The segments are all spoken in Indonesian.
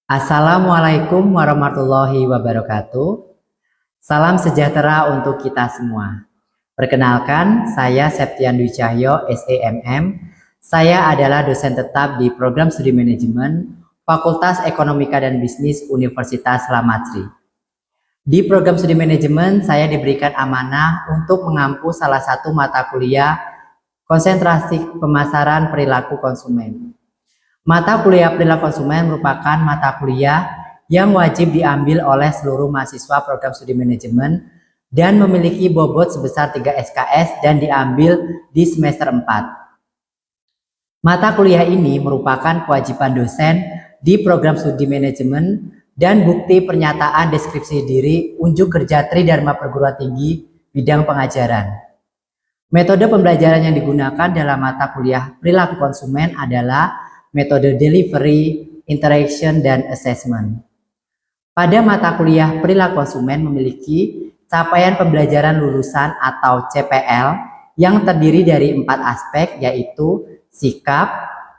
Assalamualaikum warahmatullahi wabarakatuh. Salam sejahtera untuk kita semua. Perkenalkan, saya Septian Dwi Cahyo, SEMM. Saya adalah dosen tetap di Program Studi Manajemen Fakultas Ekonomika dan Bisnis Universitas Lamatri. Di Program Studi Manajemen, saya diberikan amanah untuk mengampu salah satu mata kuliah konsentrasi pemasaran perilaku konsumen. Mata kuliah perilaku konsumen merupakan mata kuliah yang wajib diambil oleh seluruh mahasiswa program studi manajemen dan memiliki bobot sebesar 3 SKS dan diambil di semester 4. Mata kuliah ini merupakan kewajiban dosen di program studi manajemen dan bukti pernyataan deskripsi diri unjuk kerja Tridharma Perguruan Tinggi bidang pengajaran. Metode pembelajaran yang digunakan dalam mata kuliah perilaku konsumen adalah metode delivery, interaction, dan assessment. Pada mata kuliah perilaku konsumen memiliki capaian pembelajaran lulusan atau CPL yang terdiri dari 4 aspek, yaitu sikap,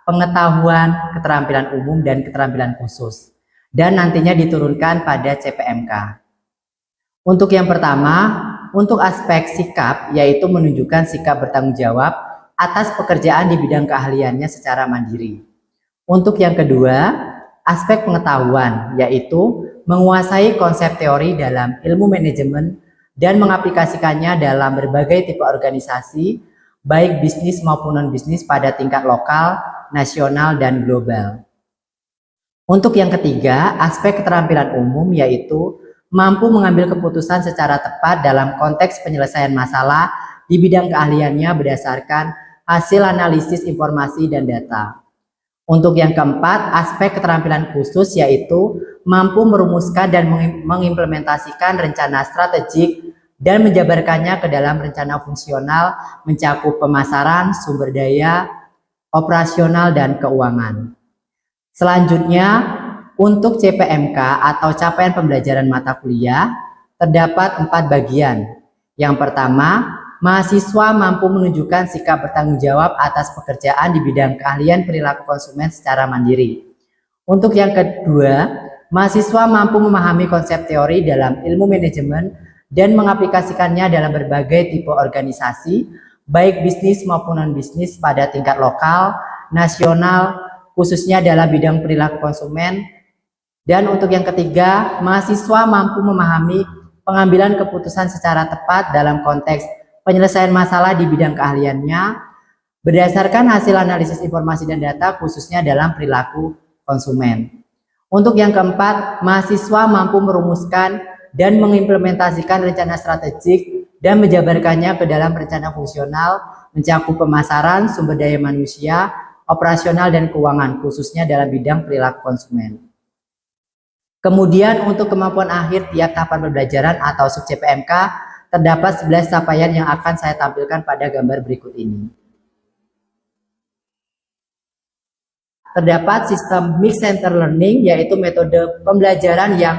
pengetahuan, keterampilan umum, dan keterampilan khusus, dan nantinya diturunkan pada CPMK. Untuk yang pertama, untuk aspek sikap, yaitu menunjukkan sikap bertanggung jawab atas pekerjaan di bidang keahliannya secara mandiri. Untuk yang kedua, aspek pengetahuan, yaitu menguasai konsep teori dalam ilmu manajemen dan mengaplikasikannya dalam berbagai tipe organisasi, baik bisnis maupun non-bisnis pada tingkat lokal, nasional, dan global. Untuk yang ketiga, aspek keterampilan umum, yaitu mampu mengambil keputusan secara tepat dalam konteks penyelesaian masalah di bidang keahliannya berdasarkan hasil analisis informasi dan data. Untuk yang keempat, aspek keterampilan khusus, yaitu mampu merumuskan dan mengimplementasikan rencana strategik dan menjabarkannya ke dalam rencana fungsional mencakup pemasaran, sumber daya, operasional, dan keuangan. Selanjutnya, untuk CPMK atau capaian pembelajaran mata kuliah, terdapat 4 bagian. Yang pertama, mahasiswa mampu menunjukkan sikap bertanggung jawab atas pekerjaan di bidang keahlian perilaku konsumen secara mandiri. Untuk yang kedua, mahasiswa mampu memahami konsep teori dalam ilmu manajemen dan mengaplikasikannya dalam berbagai tipe organisasi, baik bisnis maupun non-bisnis pada tingkat lokal, nasional, khususnya dalam bidang perilaku konsumen. Dan untuk yang ketiga, mahasiswa mampu memahami pengambilan keputusan secara tepat dalam konteks penyelesaian masalah di bidang keahliannya berdasarkan hasil analisis informasi dan data khususnya dalam perilaku konsumen. Untuk yang keempat, mahasiswa mampu merumuskan dan mengimplementasikan rencana strategik dan menjabarkannya ke dalam rencana fungsional mencakup pemasaran, sumber daya manusia, operasional, dan keuangan khususnya dalam bidang perilaku konsumen. Kemudian untuk kemampuan akhir tiap tahapan pembelajaran atau sub CPMK terdapat 11 capaian yang akan saya tampilkan pada gambar berikut ini. Terdapat sistem mixed center learning, yaitu metode pembelajaran yang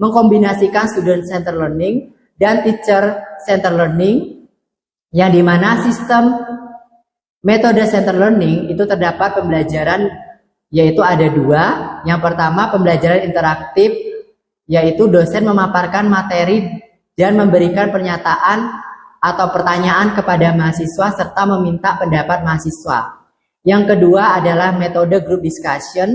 mengkombinasikan student center learning dan teacher center learning, yang dimana sistem metode center learning itu terdapat pembelajaran yaitu ada 2. Yang pertama, pembelajaran interaktif, yaitu dosen memaparkan materi dan memberikan pernyataan atau pertanyaan kepada mahasiswa serta meminta pendapat mahasiswa. Yang kedua adalah metode group discussion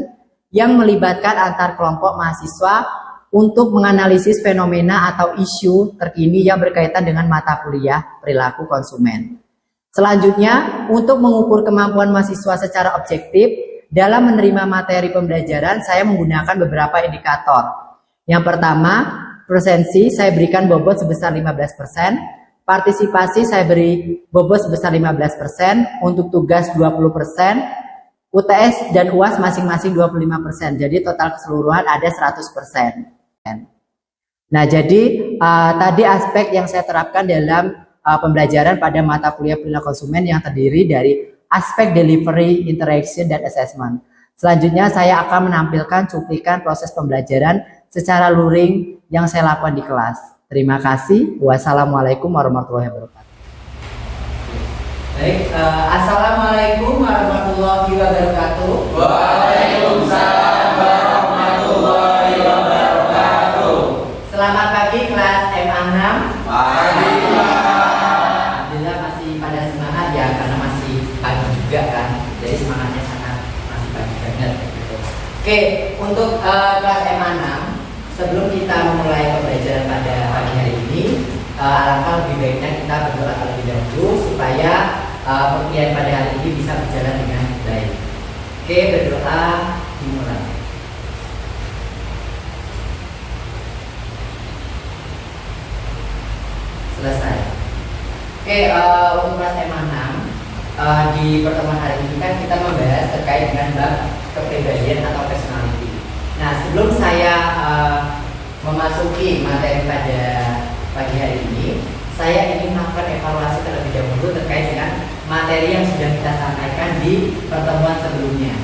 yang melibatkan antar kelompok mahasiswa untuk menganalisis fenomena atau isu terkini yang berkaitan dengan mata kuliah perilaku konsumen. Selanjutnya, untuk mengukur kemampuan mahasiswa secara objektif dalam menerima materi pembelajaran, saya menggunakan beberapa indikator. Yang pertama, presensi saya berikan bobot sebesar 15%, partisipasi saya beri bobot sebesar 15%, untuk tugas 20%, UTS dan UAS masing-masing 25%. Jadi total keseluruhan ada 100%. Nah, jadi tadi aspek yang saya terapkan dalam pembelajaran pada mata kuliah perilaku konsumen yang terdiri dari aspek delivery, interaction, dan assessment. Selanjutnya saya akan menampilkan cuplikan proses pembelajaran secara luring yang saya lakukan di kelas. Terima kasih. Wassalamualaikum warahmatullahi wabarakatuh. Baik, assalamualaikum warahmatullahi wabarakatuh. Waalaikumsalam warahmatullahi juga kan, jadi semangatnya sangat masih pagi banget gitu. Oke, untuk kelas MA 6, sebelum kita memulai pembelajaran pada pagi hari ini, alangkah lebih baiknya kita berdoa terlebih dahulu supaya pembelajaran pada hari ini bisa berjalan dengan baik. Oke, berdoa dimulai. Selesai. Oke, untuk kelas MA 6, di pertemuan hari ini kan kita membahas terkait dengan bab kepribadian atau personality. Nah, sebelum saya memasuki materi pada pagi hari ini, saya ingin melakukan evaluasi terlebih dahulu terkait dengan materi yang sudah kita sampaikan di pertemuan sebelumnya.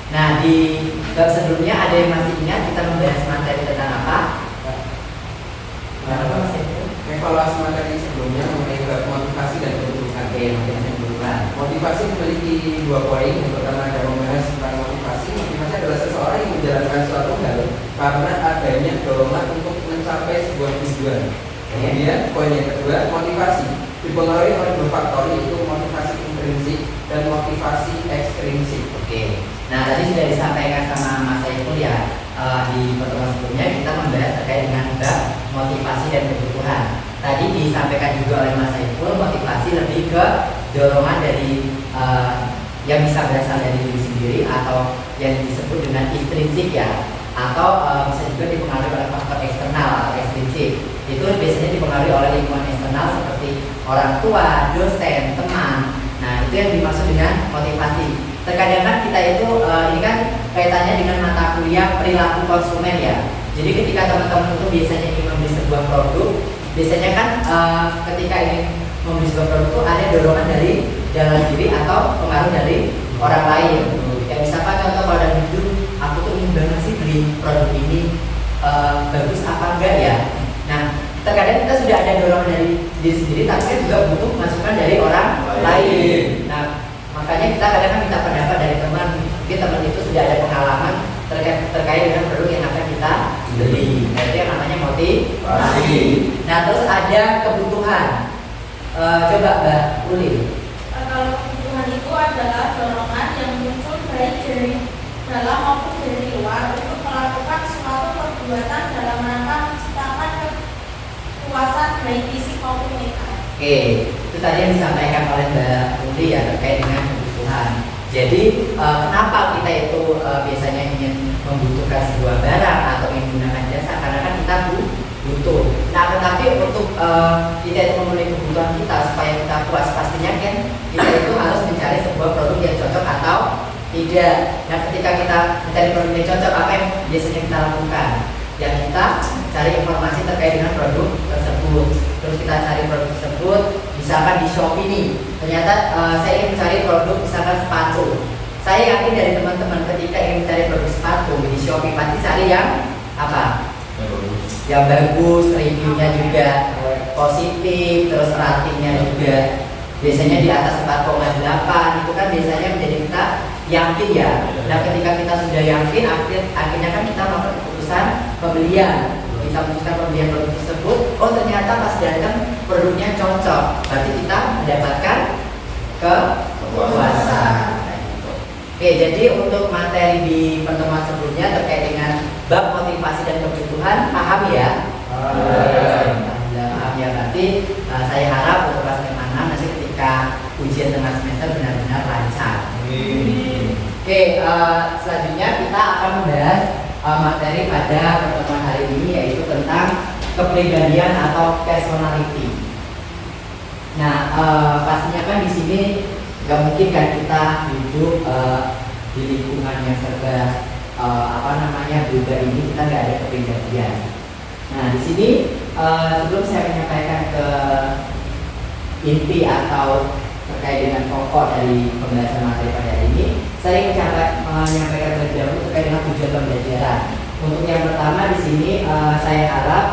Nah, di bab sebelumnya ada yang masih ingat kita membahas materi tentang apa? Evaluasi materi sebelumnya mengenai bab motivasi dan kebutuhan. Motivasi memiliki 2 poin. Yang pertama ada membahas tentang motivasi. Motivasi adalah seseorang yang menjalankan suatu hal karena adanya dorongan untuk mencapai sebuah tujuan. Kemudian poin yang kedua, motivasi dipengaruhi oleh 2 faktor, yaitu motivasi intrinsik dan motivasi ekstrinsik. Oke. Nah, tadi sudah disampaikan sama Mas Saiful ya, di pertemuan sebelumnya kita membahas terkait dengan bab motivasi dan kebutuhan. Tadi disampaikan juga oleh Mas Saiful, motivasi lebih ke dorongan dari yang bisa berasal dari diri sendiri atau yang disebut dengan intrinsik ya, atau bisa juga dipengaruhi oleh faktor eksternal atau ekstrinsik. Itu biasanya dipengaruhi oleh lingkungan eksternal seperti orang tua, dosen, teman. Nah, itu yang dimaksud dengan motivasi. Terkadang kan kita itu ini kan kaitannya dengan mata kuliah perilaku konsumen ya. Jadi ketika teman-teman itu biasanya ingin membeli sebuah produk, biasanya kan ketika ingin membeli sebuah produk itu ada dorongan dari dalam diri atau pengaruh dari orang lain. Ya misalkan contoh kalau dalam hidup, aku tuh ingin banget sih beli produk ini, bagus apa enggak ya. Nah, terkadang kita sudah ada dorongan dari diri sendiri, tapi kita juga butuh masukan dari orang lain. Nah, makanya kita kadang-kadang minta pendapat dari teman. Mungkin teman itu sudah ada pengalaman terkait dengan produk yang akan kita beli. Nah, itu yang namanya motivasi. Nah, terus ada kebutuhan. Coba Mbak Uli. Kalau kebutuhan itu adalah dorongan yang muncul baik dari dalam maupun dari luar untuk melakukan suatu perbuatan dalam rangka menciptakan kepuasan baik fisik maupun mental. Oke, itu tadi yang disampaikan oleh Mbak Uli ya terkait dengan kebutuhan. Jadi kenapa kita itu biasanya ingin membutuhkan sebuah barang atau ingin menggunakan jasa, karena kan kita butuh. Nah, tetapi untuk kita itu memenuhi kebutuhan kita supaya kita puas, pastinya kan kita itu harus mencari sebuah produk yang cocok atau tidak. Nah, ketika kita mencari produk yang cocok, apa yang biasanya kita lakukan? Ya, kita cari informasi terkait dengan produk tersebut. Terus kita cari produk tersebut, misalkan di Shopee nih, ternyata saya ingin mencari produk misalkan sepatu. Saya yakin dari teman-teman ketika ingin mencari produk sepatu di Shopee pasti cari yang apa? Yang bagus, reviewnya juga positif, terus ratingnya juga biasanya di atas 4,8. Itu kan biasanya menjadi kita yakin ya. Nah, ketika kita sudah yakin, akhirnya kan kita melakukan keputusan pembelian. Kita memutuskan pembelian produk tersebut. Oh, ternyata pas datang produknya cocok, berarti kita mendapatkan kepuasan. Oke, jadi untuk materi di pertemuan sebelumnya terkait dengan bab motivasi dan kebutuhan, paham ya? Paham ya, berarti saya harap untuk kelas 6 nanti ketika ujian tengah semester benar-benar lancar. Oke, selanjutnya kita akan membahas materi pada pertemuan hari ini, yaitu tentang kepribadian atau personality. Nah, pastinya kan di sini nggak mungkin kan kita hidup di lingkungan yang serba berubah ini, kita nggak ada kepribadian. Nah, di sini sebelum saya menyampaikan ke inti atau terkait dengan pokok dari pembahasan materi pada hari ini, saya ingin menyampaikan terlebih dahulu terkait dengan tujuan pembelajaran. Untuk yang pertama di sini saya harap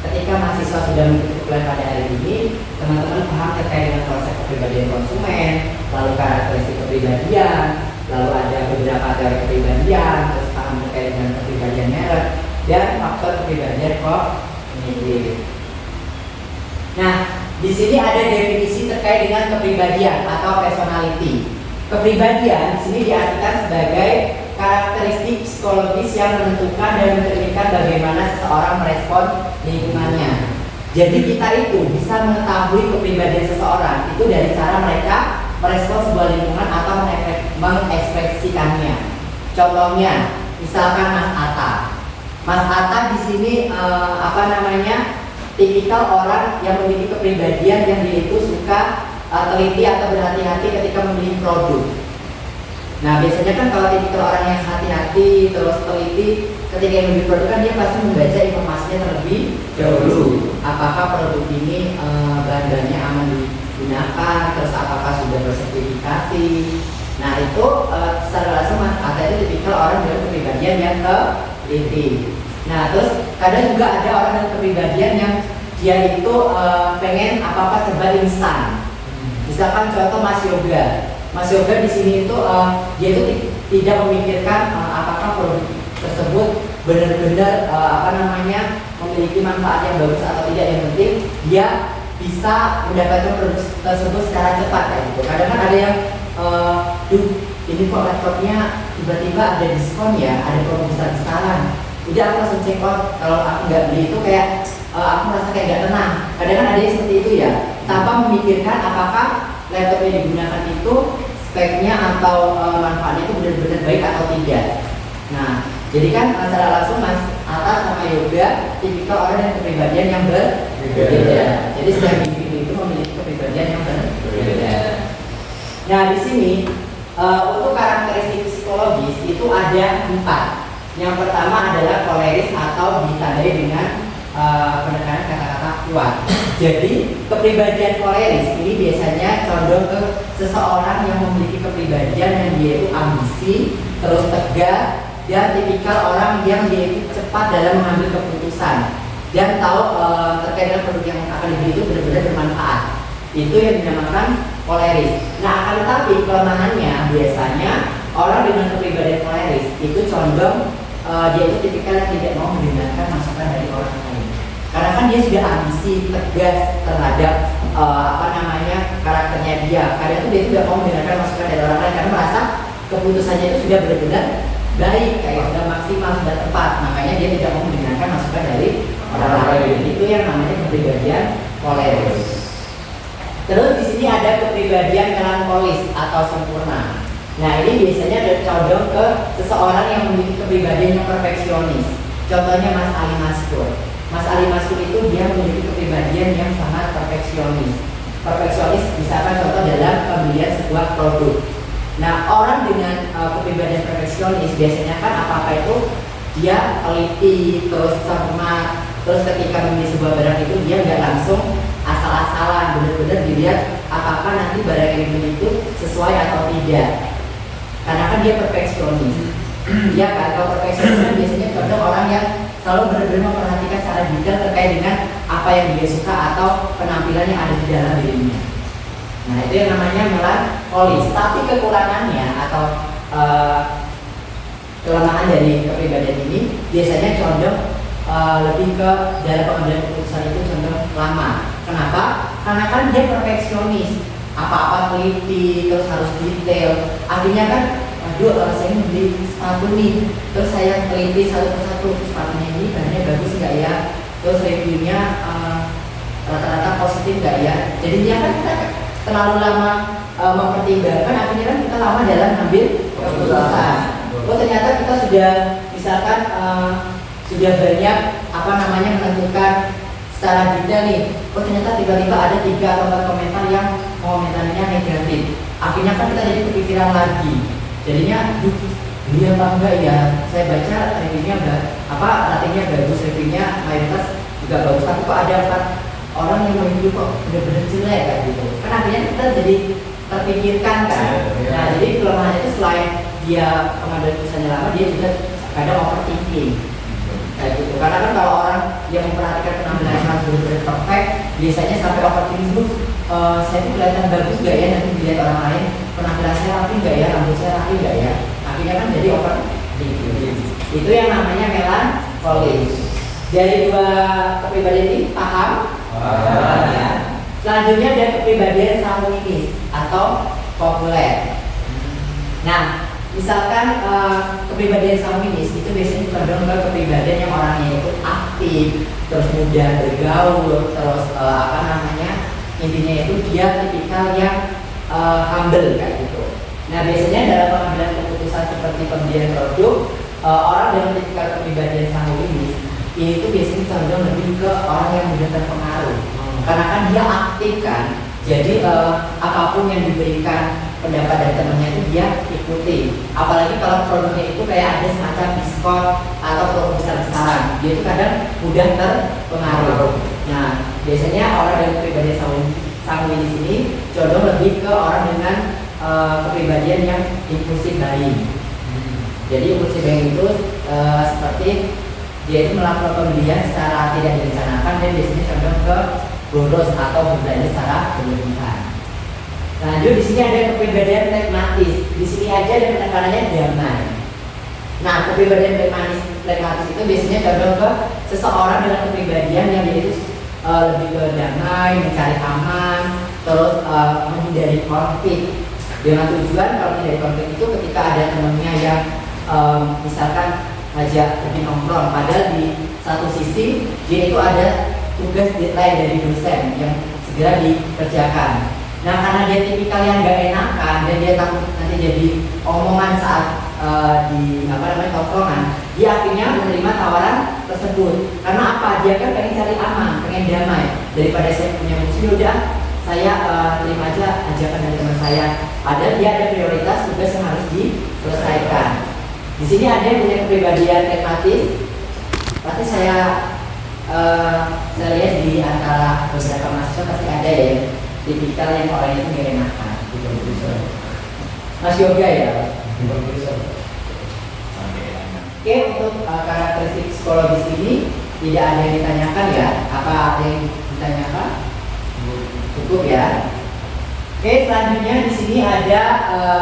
ketika mahasiswa sudah mengikuti kuliah pada hari ini, teman-teman paham terkait dengan konsep kepribadian konsumen, lalu karakteristik kepribadian, lalu ada beberapa teori kepribadian, terus paham terkait dengan kepribadian merek dan faktor kepribadian kognitif. Nah, di sini ada definisi terkait dengan kepribadian atau personality. Kepribadian di sini diartikan sebagai karakteristik psikologis yang menentukan dan mencerminkan bagaimana seseorang merespon lingkungannya. Jadi kita itu bisa mengetahui kepribadian seseorang itu dari cara mereka merespon sebuah lingkungan atau mengekspresikannya. Contohnya, misalkan Mas Atta. Mas Atta di sini tipikal orang yang memiliki kepribadian yang dia itu suka teliti atau berhati-hati ketika memilih produk. Nah, biasanya kan kalau tipikal orang yang hati-hati terus teliti ketika membeli produk kan dia pasti membaca informasinya terlebih dahulu. Apakah produk ini bahan-bahannya aman digunakan, terus apakah sudah bersertifikasi. Nah, itu secara langsung Mas Atta itu tipikal orang dengan kepribadian yang teliti. Nah, terus kadang juga ada orang dengan kepribadian yang dia itu pengen apa-apa serba instan. Misalkan contoh Mas Yoga. Mas Yoga di sini itu dia itu tidak memikirkan apakah produk tersebut benar-benar memiliki manfaat yang bagus atau tidak. Yang penting dia bisa mendapatkan produk tersebut secara cepat kayak gitu. Kadang kan ada yang ini kok laptopnya tiba-tiba ada diskon ya, ada promo besar-besaran. Udah aku langsung check out. Kalau aku nggak beli itu kayak aku merasa kayak nggak tenang. Kadang kan ada yang seperti itu ya, tanpa memikirkan apakah laptop yang digunakan itu speknya atau manfaatnya itu benar-benar baik atau tidak. Nah, jadi kan secara langsung Mas Atta sama Yoga tipikal orang yang kepribadian yang berbeda. Jadi setiap individu itu memiliki kepribadian yang berbeda. Nah, di sini untuk karakteristik psikologis itu ada 4. Yang pertama adalah koleris atau ditandai dengan penekanan kata-kata kuat. Jadi kepribadian koleris ini biasanya condong ke seseorang yang memiliki kepribadian yang dia itu ambisi, terus tegas, dan tipikal orang yang dia itu cepat dalam mengambil keputusan dan tahu terkait dengan produk yang akan dibeli itu benar-benar bermanfaat. Itu yang dinamakan koleris. Nah, akan tetapi kelemahannya biasanya orang dengan kepribadian koleris itu condong dia itu tipikal yang tidak mau mendengarkan masukan dari orang lain. Karena kan dia sudah ambisi, tegas terhadap karakternya dia. Kadang itu dia tidak mau mendengarkan masukan dari orang lain karena merasa keputusannya itu sudah benar-benar baik, kayak sudah maksimal, sudah tepat. Makanya dia tidak mau mendengarkan masukan dari orang lain. Itu yang namanya kepribadian koleris. Terus di sini ada kepribadian melankolis atau sempurna. Nah, ini biasanya condong ke seseorang yang memiliki kepribadian yang perfeksionis. Contohnya Mas Ali Maskur. Mas Ali Maskur itu dia memiliki kepribadian yang sangat perfeksionis. Perfeksionis misalkan contoh dalam pembelian sebuah produk. Nah, orang dengan kepribadian perfeksionis biasanya kan apa-apa itu dia teliti, terus cermat, terus ketika membeli sebuah barang itu dia nggak langsung asal-asalan, benar-benar dilihat apakah nanti barang yang dibeli itu sesuai atau tidak. Karena kan dia perfeksionis. Dia kan, kalau perfeksionis kan biasanya condong orang yang selalu benar-benar memperhatikan secara detail terkait dengan apa yang dia suka atau penampilan yang ada di dalam dirinya. Nah, itu yang namanya melankolis. Tapi kekurangannya atau kelemahan dari kepribadian ini biasanya condong lebih ke dalam pengambilan keputusan itu condong lama. Kenapa? Karena kan dia perfeksionis, apa-apa teliti, terus harus detail. Akhirnya kan, aduh saya beli sepatu nih, terus saya teliti satu persatu, sepatunya ini bahannya bagus nggak ya, terus reviewnya rata-rata positif nggak ya. Jadi dia kan kita terlalu lama mempertimbangkan, akhirnya kan kita lama dalam mengambil keputusan. Oh ternyata kita sudah misalkan sudah banyak menentukan secara detail nih. Oh ternyata tiba-tiba ada 3 atau 4 komentar yang komentarnya negatif. Akhirnya kan kita jadi kepikiran lagi. Jadinya, beli apa enggak ya? Saya baca reviewnya ratingnya bagus, reviewnya mayoritas juga bagus. Tapi kok ada 4 orang yang review kok benar-benar jelek kayak gitu. Kan akhirnya kita jadi terpikirkan kan. Nah jadi kelemahannya itu selain dia pengambilan keputusannya lama, dia juga kadang overthinking. Kayak gitu. Karena kan kalau orang yang memperhatikan penampilan yang harus benar-benar perfect, biasanya sampai overthinking itu saya tuh kelihatan bagus gak ya nanti dilihat orang lain, penampilan saya rapi gak ya, rambut saya rapi gak ya. Akhirnya kan jadi overthinking. Itu yang namanya melankolis. Dari 2 kepribadian ini paham? Ya. Selanjutnya ada kepribadian sanguinis atau populer. Nah, misalkan kepribadian sanguinis itu biasanya condong ke kepribadian yang orangnya itu aktif, terus mudah bergaul, terus intinya itu dia tipikal yang humble kayak gitu. Nah, biasanya dalam pengambilan keputusan seperti pembelian produk, orang dengan tipikal kepribadian sanguinis itu biasanya condong lebih ke orang yang mudah terpengaruh. Karena kan dia aktif kan, jadi apapun yang diberikan pendapat dari temannya itu dia ikuti. Apalagi kalau produknya itu kayak ada semacam diskon atau produk besar-besaran, dia itu kadang mudah terpengaruh. Nah, biasanya orang dengan kepribadian sanguinis ini condong lebih ke orang dengan kepribadian yang impulsif buying. Jadi impulsif buying itu seperti dia itu melakukan pembelian secara tidak direncanakan dan biasanya condong ke boros atau berbelanja secara berlebihan. Lanjut di sini ada kepribadian pragmatis. Di sini aja ada penekanannya damai. Nah, kepribadian pragmatis itu biasanya condong ke seseorang dengan kepribadian yang dia itu lebih ke damai, mencari aman, terus menghindari konflik. Dengan tujuan kalau menghindari konflik itu ketika ada temannya yang misalkan ngajak pergi nongkrong, padahal di satu sisi dia itu ada tugas deadline dari dosen yang segera dikerjakan. Nah, karena dia tipikal yang gak enakan dan dia takut nanti jadi omongan saat di tongkrongan, dia akhirnya menerima tawaran tersebut. Karena apa? Dia kan pengen cari aman, pengen damai. Daripada saya punya musuh, udah saya terima aja ajakan dari teman saya. Padahal dia ada prioritas tugas yang harus diselesaikan. Di sini ada yang punya kepribadian pragmatis. Pasti saya lihat di antara beberapa mahasiswa pasti ada ya tipikal yang orangnya itu gak enakan gitu. Mas Yoga ya. Oke, untuk karakteristik psikologis ini tidak ada yang ditanyakan ya. Apa ada yang ditanyakan? Cukup ya. Oke, selanjutnya di sini ada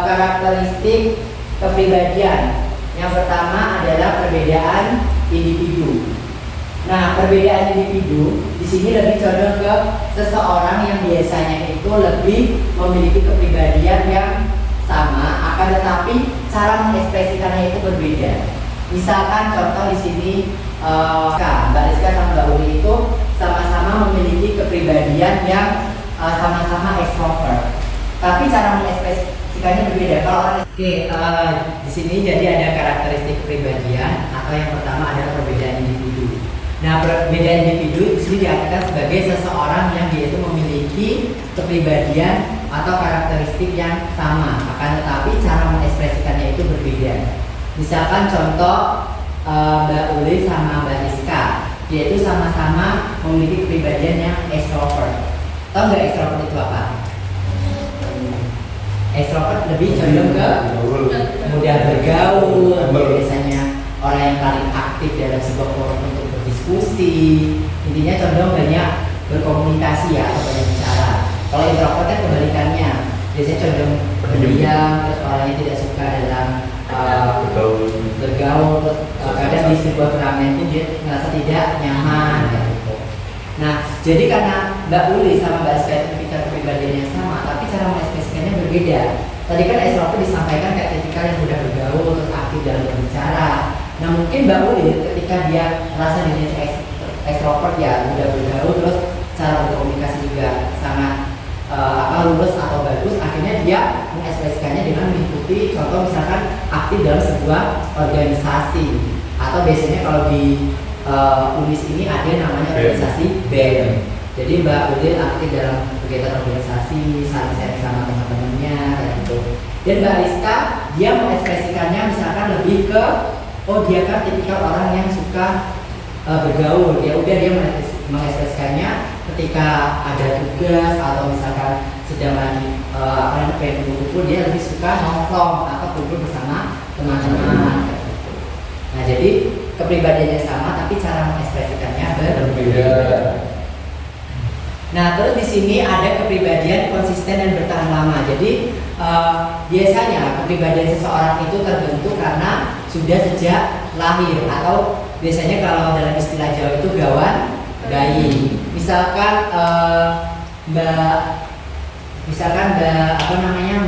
karakteristik kepribadian. Yang pertama adalah perbedaan individu. Nah, perbedaan individu di sini lebih condong ke seseorang yang biasanya itu lebih memiliki kepribadian yang sama, akan tetapi cara mengekspresikannya itu berbeda. Misalkan contoh di sini, Mbak Rizka sama Mbak Uli itu sama-sama memiliki kepribadian yang sama-sama ekstrovert, tapi cara mengekspresikannya berbeda. Kalau orang di sini jadi ada karakteristik kepribadian atau yang pertama adalah perbedaan individu. Nah, perbedaan individu di sini diartikan sebagai seseorang yang dia itu memiliki kepribadian atau karakteristik yang sama, akan tetapi cara mengekspresikannya itu berbeda. Misalkan contoh Mbak Uli sama Mbak Rizka, dia itu sama-sama memiliki kepribadian yang extrovert. Tahu nggak extrovert itu apa? Extrovert lebih condong ke mudah bergaul, biasanya orang yang paling aktif dalam sebuah forum untuk berdiskusi, intinya condong banyak berkomunikasi ya atau banyak bicara. Kalau introvert kan kebalikannya, biasanya condong pendiam, terus orangnya tidak suka dalam bergaul, terus kadang di sebuah keramaian itu dia merasa tidak nyaman gitu. Nah, jadi karena Mbak Uli sama Mbak Rizka itu tipikal kepribadiannya sama, tapi cara mengekspresikannya berbeda. Tadi kan extrovert disampaikan kayak tipikal yang mudah bergaul, terus aktif dalam berbicara. Nah, mungkin Mbak Uli ketika dia merasa dirinya extrovert ya, mudah bergaul, terus cara berkomunikasi juga sangat lurus atau bagus, akhirnya dia mengekspresikannya dengan mengikuti contoh misalkan aktif dalam sebuah organisasi, atau biasanya kalau di UNIS ini ada namanya organisasi BEM. Jadi Mbak Udin aktif dalam kegiatan organisasi, saling sharing sama teman-temannya kayak gitu. Dan Mbak Rizka dia mengekspresikannya misalkan lebih ke dia kan tipikal orang yang suka bergaul. Ya udah dia mengekspresikannya ketika ada tugas atau misalkan sedang lagi pengen kumpul, dia lebih suka nongkrong atau kumpul bersama teman-teman. Nah, jadi kepribadiannya sama tapi cara mengekspresikannya berbeda. Nah, terus di sini ada kepribadian konsisten dan bertahan lama. Jadi biasanya kepribadian seseorang itu terbentuk karena sudah sejak lahir, atau biasanya kalau dalam istilah Jawa itu gawan bayi. Misalkan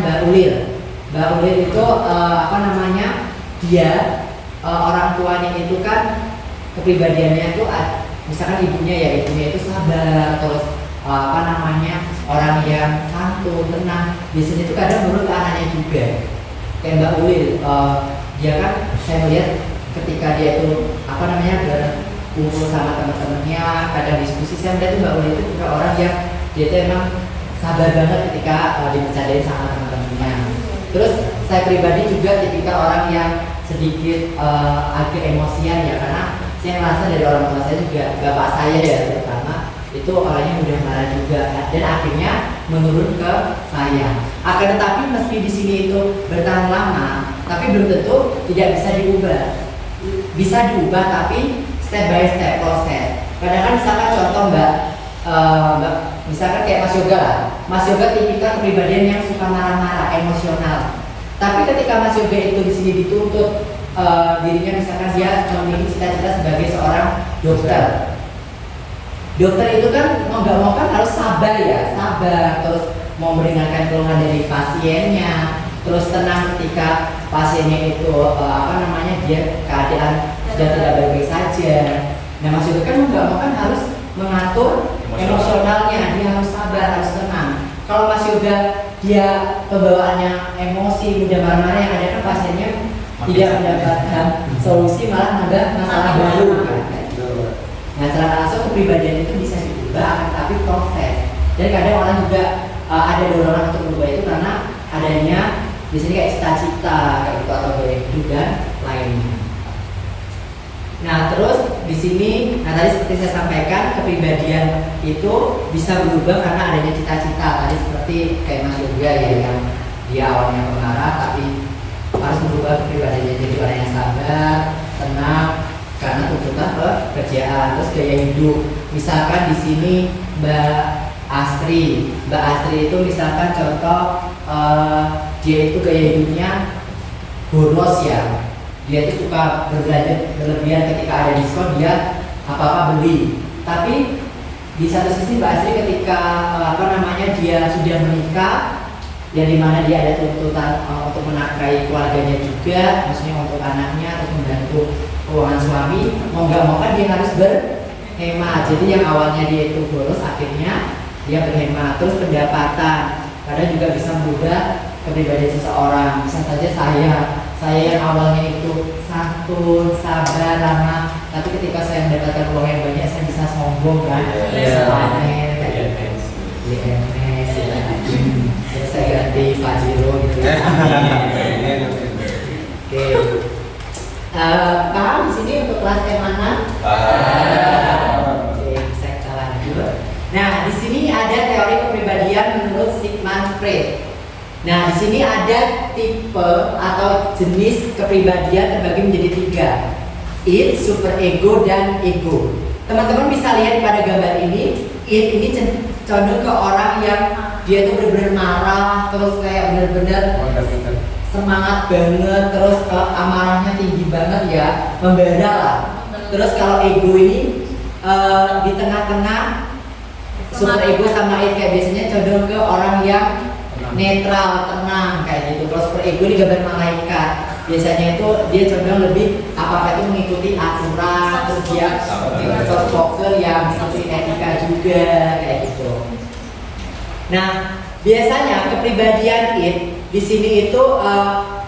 Mbak Ulil Mbak Ulil itu apa namanya, dia orang tuanya itu kan kepribadiannya itu misalkan ibunya itu sabar, terus apa namanya, orang yang santun, tenang. Di sini tuh kadang menurut anaknya juga kayak Mbak Ulil, dia kan saya melihat ketika dia itu apa namanya berkumpul sama teman-temannya, kadang diskusi, saya melihat tuh Mbak Ulil itu juga orang yang dia itu emang sabar banget ketika dibercandain sama teman-temannya. Terus saya pribadi juga tipikal orang yang sedikit agak emosian ya, karena saya merasa dari orang tua saya juga, bapak saya ya terutama, itu orangnya mudah marah juga, dan akhirnya menurun ke saya. Akan tetapi meski di sini itu bertahan lama, tapi belum tentu tidak bisa diubah. Bisa diubah tapi step by step proses. Kadang kan misalkan contoh Mbak, misalkan kayak Mas Yoga lah. Mas Yoga tipikal kepribadian yang suka marah-marah, emosional. Tapi ketika Mas Yoga itu di sini dituntut dirinya, misalkan dia memiliki cita-cita sebagai seorang dokter. Dokter itu kan mau nggak mau kan harus sabar ya, sabar, terus mau meringankan keluhan dari pasiennya, terus tenang ketika pasiennya itu apa namanya, dia keadaan sudah tidak baik-baik saja. Nah Mas Yoga kan mau nggak mau kan harus mengatur emosionalnya, dia harus sabar, harus tenang. Kalau Mas Yoga dia pembawaannya emosi, mudah marah-marah, yang ada kan pasiennya tidak mendapatkan solusi, malah nambah masalah baru kan. Nah secara langsung kepribadian itu bisa diubah, tapi proses. Dan kadang orang juga ada dorongan untuk berubah itu karena adanya di sini kayak cita-cita kayak gitu, atau gaya hidup dan lainnya. Nah terus di sini, nah tadi seperti saya sampaikan, kepribadian itu bisa berubah karena adanya cita-cita. Tadi seperti kayak Mas Yoga ya, yang dia awalnya pemarah tapi harus berubah kepribadiannya jadi orang yang sabar, tenang, karena tuntutan pekerjaan. Terus gaya hidup, misalkan di sini Mbak Astri itu misalkan contoh dia itu gaya hidupnya boros ya, dia itu suka berbelanja berlebihan, ketika ada diskon dia apa-apa beli. Tapi di satu sisi Mbak Astri ketika apa namanya, dia sudah menikah, yang dimana dia ada tuntutan untuk menafkahi keluarganya juga, maksudnya untuk anaknya, terus membantu keuangan suami, mau nggak mau kan dia harus berhemat. Jadi yang awalnya dia itu boros, akhirnya dia berhemat. Terus pendapatan kadang juga bisa merubah kepribadian seseorang. Bisa saja saya yang awalnya itu santun, sabar, ramah, tapi ketika saya mendapatkan uang yang banyak, saya bisa sombong kan, pamer, terus saya ganti Pajero gitu. Oke. Paham di sini untuk kelas yang mana? Oke, bisa kita lanjut. Nah, di sini ada teori kepribadian menurut Sigmund Freud. Nah, di sini ada tipe atau jenis kepribadian terbagi menjadi 3. Id, superego, dan ego. Teman-teman bisa lihat pada gambar ini, id ini condong ke orang yang dia tuh benar-benar marah, terus kayak benar-benar semangat banget, terus amarahnya tinggi banget ya, membara lah. Terus kalau ego ini di tengah-tengah, super ego sama id kayak biasanya condong ke orang yang netral, tenang kayak gitu. Terus super ego ini gambar malaikat, biasanya itu dia condong lebih apa-apa itu mengikuti aturan, terus dia soft spoken yang seperti etika juga kayak gitu. Nah biasanya kepribadian id di sini itu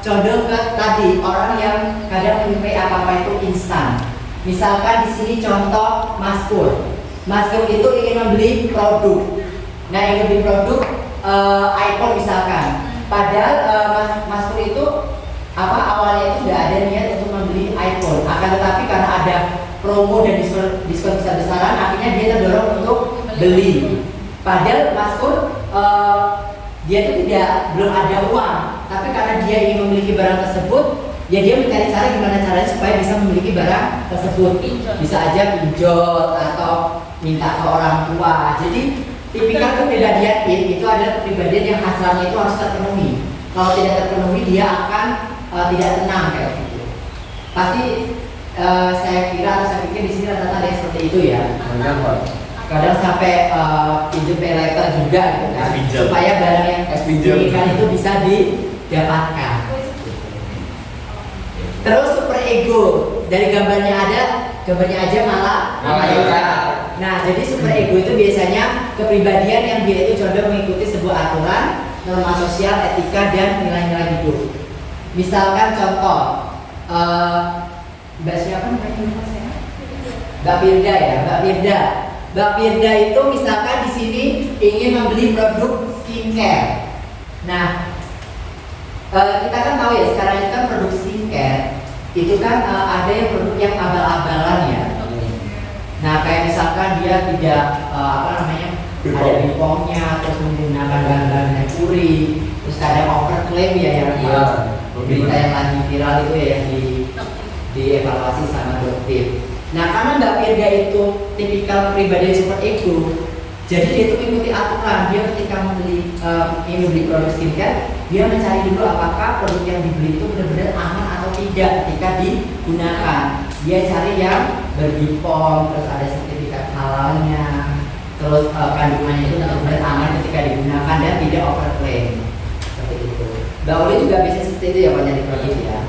condong ke tadi orang yang kadang menyukai apa-apa itu instan. Misalkan di sini contoh Maskur. Maskur itu ingin membeli produk. Nah, ingin membeli produk iPhone misalkan. Padahal Maskur itu awalnya itu tidak ada niat untuk membeli iPhone. Akan tetapi karena ada promo dan diskon besar-besaran, akhirnya dia terdorong untuk beli. Padahal Maskur dia itu belum ada uang, tapi karena dia ingin memiliki barang tersebut, ya dia mencari cara gimana caranya supaya bisa memiliki barang tersebut. Bisa aja pinjol atau minta ke orang tua. Jadi tipikal kepribadian itu adalah kepribadian yang hasratnya itu harus terpenuhi. Kalau tidak terpenuhi, dia akan tidak tenang kayak gitu. Pasti saya pikir di sini rata-rata ada yang seperti itu ya. Kadang sampai pinjam pay letter juga gitu kan, supaya barang yang diinginkan itu bisa dapatkan. Terus super ego, dari gambarnya aja malah malaikat. Nah, jadi super ego itu biasanya kepribadian yang dia itu condong mengikuti sebuah aturan, norma sosial, etika, dan nilai-nilai hidup. Misalkan contoh, Mbak siapa namanya? Mbak Firda ya, Mbak Firda. Mbak Firda itu misalkan di sini ingin membeli produk skincare. Nah, kita kan tahu ya sekarang itu kan produk skincare itu kan ada yang produk yang abal-abalan ya. Nah, kayak misalkan dia tidak ada bipomnya, terus menggunakan bahan-bahan merkuri, terus ada overclaim ya yang berita yang lagi viral itu ya yang dievaluasi sama dokter. Nah, karena Mbak Firda itu tipikal pribadi super ego, jadi dia itu mengikuti aturan. Dia ketika ingin membeli produk skincare, dia mencari dulu apakah produk yang dibeli itu benar-benar aman atau tidak ketika digunakan. Dia cari yang berbipom, terus ada sertifikat halalnya, terus kandungannya itu benar-benar aman ketika digunakan dan tidak overclaim. Seperti itu. Mbak Oli juga biasanya seperti itu ya Pak nyari produk ya.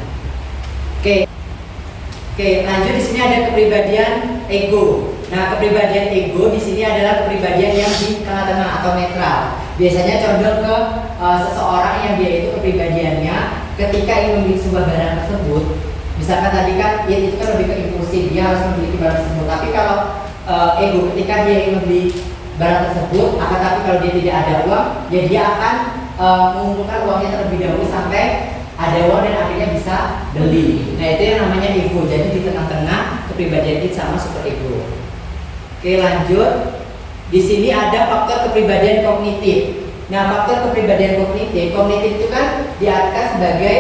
Oke, lanjut di sini ada kepribadian ego. Nah, kepribadian ego di sini adalah kepribadian yang di tengah-tengah atau netral. Biasanya condong ke seseorang yang dia itu kepribadiannya ketika ingin membeli sebuah barang tersebut. Misalkan tadi kan itu kan lebih ke impulsif, dia harus memiliki barang tersebut. Tapi kalau ego ketika dia ingin membeli barang tersebut, akan tapi kalau dia tidak ada uang, ya dia akan mengumpulkan uangnya terlebih dahulu sampai ada uang dan akhirnya bisa beli. Nah, itu yang namanya ego. Jadi di tengah-tengah kepribadian itu sama super ego. Oke, lanjut. Di sini ada faktor kepribadian kognitif. Nah, faktor kepribadian kognitif itu kan diartikan sebagai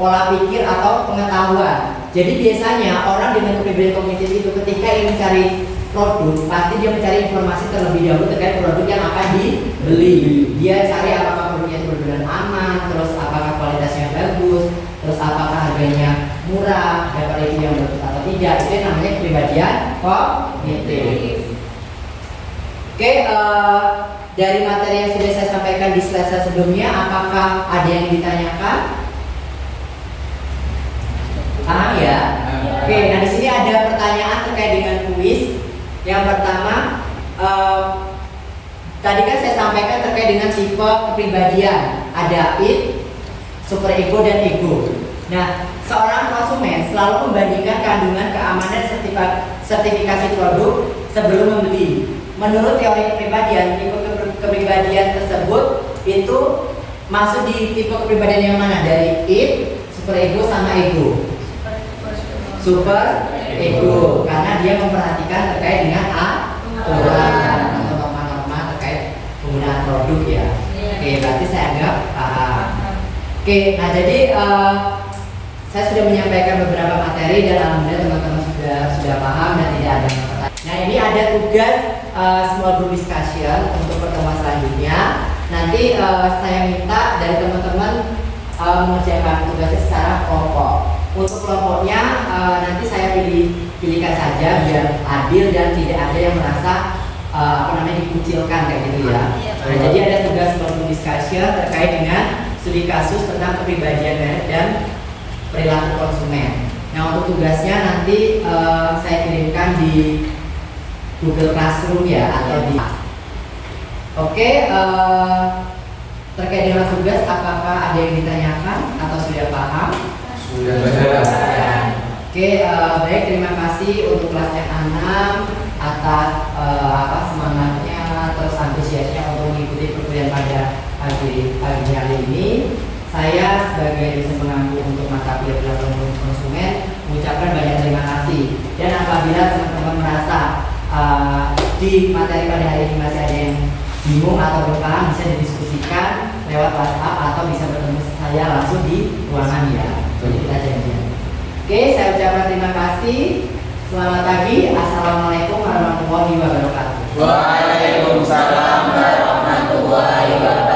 pola pikir atau pengetahuan. Jadi biasanya orang dengan kepribadian kognitif itu ketika ingin mencari produk, pasti dia mencari informasi terlebih dahulu terkait produk yang akan dibeli. Dia cari apakah produknya itu benar-benar aman, terus apakah kualitasnya bagus, terus apakah harganya murah, dapat review yang bagus atau tidak. Itu yang namanya kepribadian kognitif. Oke, dari materi yang sudah saya sampaikan di slide sebelumnya, apakah ada yang ditanyakan? Ya. Oke, nah di sini ada pertanyaan terkait dengan kuis. Yang pertama, tadi kan saya sampaikan terkait dengan tipe kepribadian. Ada id, super ego, dan ego. Nah, seorang konsumen selalu membandingkan kandungan, keamanan, sertifikasi produk sebelum membeli. Menurut teori kepribadian, tipe kepribadian tersebut itu masuk di tipe kepribadian yang mana? Dari id, super ego, sama ego. Super ego, karena dia memperhatikan terkait dengan aturan atau norma-norma terkait penggunaan produk ya. Oke, berarti saya anggap Oke, nah jadi saya sudah menyampaikan beberapa materi dan alhamdulillah teman-teman sudah paham dan tidak ada yang pertanyaan. Nah, ini ada tugas small group discussion untuk pertemuan selanjutnya. Nanti saya minta dari teman-teman mengerjakan tugasnya secara kelompok. Untuk kelompoknya nanti saya pilihkan saja biar adil dan tidak ada yang merasa dikucilkan kayak gitu ya. Nah, jadi ada tugas group discussion terkait dengan studi kasus tentang kepribadian merek dan perilaku konsumen. Nah, untuk tugasnya nanti saya kirimkan di Google Classroom ya atau di. Oke, terkait dengan tugas apakah ada yang ditanyakan atau sudah paham? Sudah. Oke, baik, terima kasih untuk kelas yang 6 atas semangatnya terus antusiasnya untuk mengikuti perkuliahan pada pagi hari ini. Saya sebagai dosen pengampu untuk mata kuliah perilaku konsumen mengucapkan banyak terima kasih. Dan apabila teman-teman merasa di materi pada hari ini masih ada yang bingung atau berpaham, bisa didiskusikan lewat WhatsApp atau bisa bertemu saya langsung di ruangan ya. Jadi kita janjian. Oke, saya ucapkan terima kasih. Selamat pagi. Assalamualaikum warahmatullahi wabarakatuh. Waalaikumsalam warahmatullahi wabarakatuh.